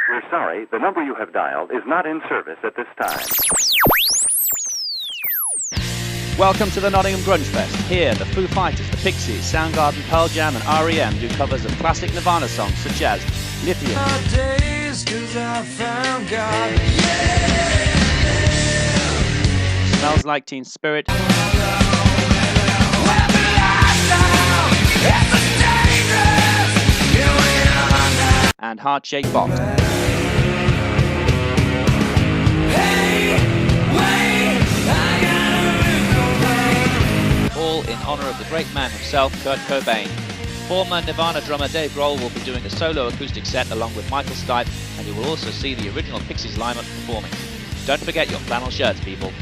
We're sorry, the number you have dialed is not in service at this time. Welcome to the Nottingham Grunge Fest. Here, the Foo Fighters, the Pixies, Soundgarden, Pearl Jam and R.E.M. do covers of classic Nirvana songs such as Lithium, Smells Like Teen Spirit, and Heart-Shaped Box. All in honour of the great man himself, Kurt Cobain. Former Nirvana drummer Dave Grohl will be doing a solo acoustic set along with Michael Stipe, and you will also see the original Pixies lineup performing. Don't forget your flannel shirts, people.